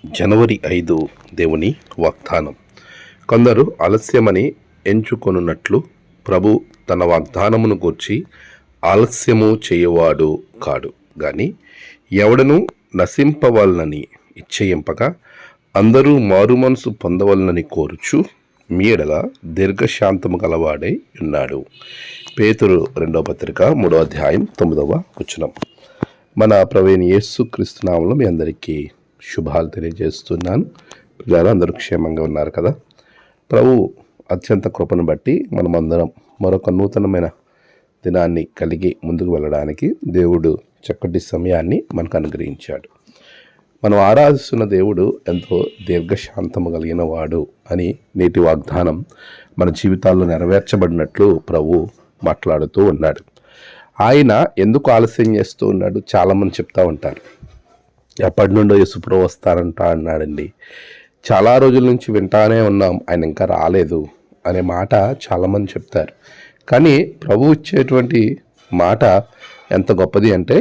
జనవరి 5 దేవుని వాగ్దానం. కొందరు ఆలస్యమని ఎంచుకొనున్నట్లు ప్రభు తన వాగ్దానమును గూర్చి ఆలస్యము చేయవాడు కాడు, గాని ఎవడను నశింపవలనని ఇచ్చయింపగా అందరూ మారుమనసు పొందవలనని కోరుచు మీ ఎడల దీర్ఘశాంతము గలవాడై ఉన్నాడు. పేతురు 2వ పత్రిక 3వ అధ్యాయం 9వ వచనం. మన ప్రభువైన యేసుక్రీస్తు నామములో మీ అందరికీ శుభాలు తెలియజేస్తున్నాను. ప్రజలు అందరూ క్షేమంగా ఉన్నారు కదా? ప్రభు అత్యంత కృపను బట్టి మనమందరం మరొక నూతనమైన దినాన్ని కలిగి ముందుకు వెళ్ళడానికి దేవుడు చక్కటి సమయాన్ని మనకు అనుగ్రహించాడు. మనం ఆరాధిస్తున్న దేవుడు ఎంతో దీర్ఘశాంతము కలిగిన వాడు అని నేటి వాగ్దానం మన జీవితాల్లో నెరవేర్చబడినట్లు ప్రభు మాట్లాడుతూ ఉన్నాడు. ఆయన ఎందుకు ఆలస్యం చేస్తూ ఉన్నాడు? చాలామంది చెప్తూ ఉంటారు, ఎప్పటి నుండో యేసుప్రభు వస్తారంట అన్నాడండి. చాలా రోజుల నుంచి వింటానే ఉన్నాం, ఆయన ఇంకా రాలేదు అనే మాట చాలామంది చెప్తారు. కానీ ప్రభు ఇచ్చేటువంటి మాట ఎంత గొప్పది అంటే,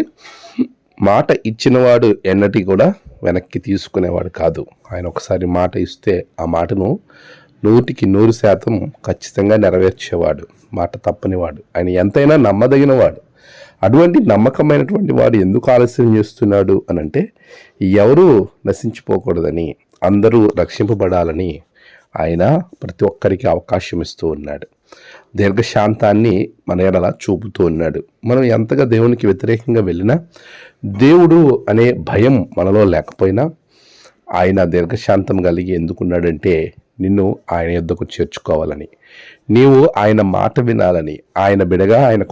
మాట ఇచ్చినవాడు ఎన్నటి కూడా వెనక్కి తీసుకునేవాడు కాదు. ఆయన ఒకసారి మాట ఇస్తే ఆ మాటను 100% ఖచ్చితంగా నెరవేర్చేవాడు, మాట తప్పనివాడు. ఆయన ఎంతైనా నమ్మదగినవాడు. అటువంటి నమ్మకమైనటువంటి వాడు ఎందుకు ఆలస్యం చేస్తున్నాడు అని అంటే, ఎవరూ నశించిపోకూడదని, అందరూ రక్షింపబడాలని ఆయన ప్రతి ఒక్కరికి అవకాశం ఇస్తూ ఉన్నాడు. దీర్ఘశాంతాన్ని మన ఎడల చూపుతూ ఉన్నాడు. మనం ఎంతగా దేవునికి వ్యతిరేకంగా వెళ్ళినా, దేవుడు అనే భయం మనలో లేకపోయినా, ఆయన దీర్ఘశాంతం కలిగి ఎందుకున్నాడంటే, నిన్ను ఆయన యొద్దకు చేర్చుకోవాలని, నీవు ఆయన మాట వినాలని, ఆయన బిడగా, ఆయన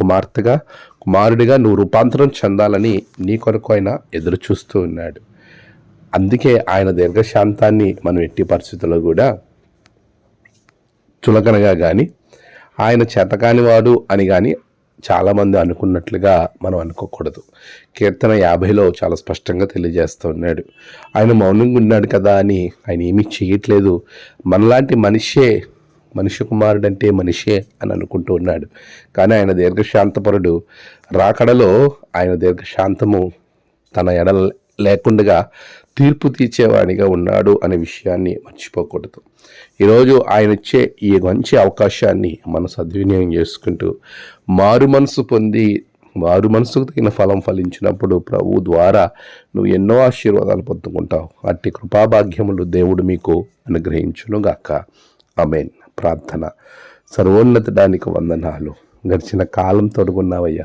కుమారుడిగా నువ్వు రూపాంతరం చెందాలని నీ కొరకు ఆయన ఎదురు చూస్తూ ఉన్నాడు. అందుకే ఆయన దీర్ఘశాంతాన్ని మనం ఎట్టి పరిస్థితుల్లో కూడా చులకనగా కానీ, ఆయన చేతకానివాడు అని కానీ చాలామంది అనుకున్నట్లుగా మనం అనుకోకూడదు. కీర్తన 50లో చాలా స్పష్టంగా తెలియజేస్తూ ఉన్నాడు, ఆయన మౌనంగా ఉన్నాడు కదా అని ఆయన ఏమీ చేయట్లేదు, మనలాంటి మనిషి కుమారుడు అంటే మనిషే అని అనుకుంటూ ఉన్నాడు. కానీ ఆయన దీర్ఘశాంతపరుడు. రాకడలో ఆయన దీర్ఘశాంతము తన ఎడల లేకుండా తీర్పు తీర్చేవాడిగా ఉన్నాడు అనే విషయాన్ని మర్చిపోకూడదు. ఈరోజు ఆయన ఇచ్చే ఈ మంచి అవకాశాన్ని మనం సద్వినియోగం చేసుకుంటూ మారు మనసుకు తగిన ఫలం ఫలించినప్పుడు ప్రభు ద్వారా నువ్వు ఎన్నో ఆశీర్వాదాలు పొందుకుంటావు. అట్టి కృపాభాగ్యములు దేవుడు మీకు అనుగ్రహించునుగాక. ఆమేన్. ప్రార్థన. సర్వోన్నతుడానికి వందనాలు. గడిచిన కాలం తొడుగున్నావయ్యా.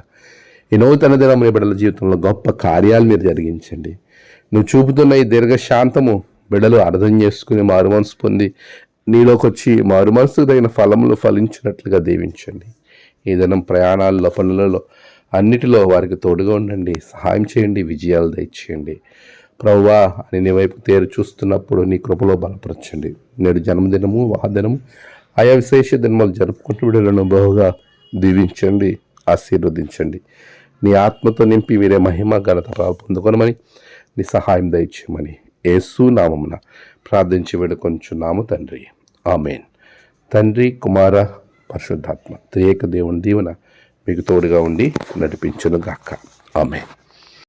ఈ నూతన దినం నీ బిడ్డల జీవితంలో గొప్ప కార్యాలు మీరు జరిగించండి. నువ్వు చూపుతున్న ఈ దీర్ఘశాంతము బిడ్డలు అర్థం చేసుకుని మారుమనసు పొంది నీలోకి వచ్చి మారుమనసుకు తగిన ఫలములు ఫలించినట్లుగా దీవించండి. ఈ దినం ప్రయాణాల్లో, పనులలో అన్నిటిలో వారికి తోడుగా ఉండండి. సహాయం చేయండి, విజయాలు దయచేయండి. ప్రభువా అని నీ వైపు తేరు చూస్తున్నప్పుడు నీ కృపలో బలపరచండి. నేడు జన్మదినము, వాహదినము, ఆయా విశేష దినములు జరుపుకుంటూ వీళ్ళను బహుగా దీవించండి, ఆశీర్వదించండి. నీ ఆత్మతో నింపి వీరే మహిమ ఘనత పొందుకొనమని, నీ సహాయం దయచేయమని యేసు నామమున ప్రార్థించి వేడుకొంచున్నాము తండ్రి. ఆమేన్. తండ్రి, కుమార, పరిశుద్ధాత్మ త్రియేక దేవుని దీవెన మీకు తోడుగా ఉండి నడిపించును గాక. ఆమేన్.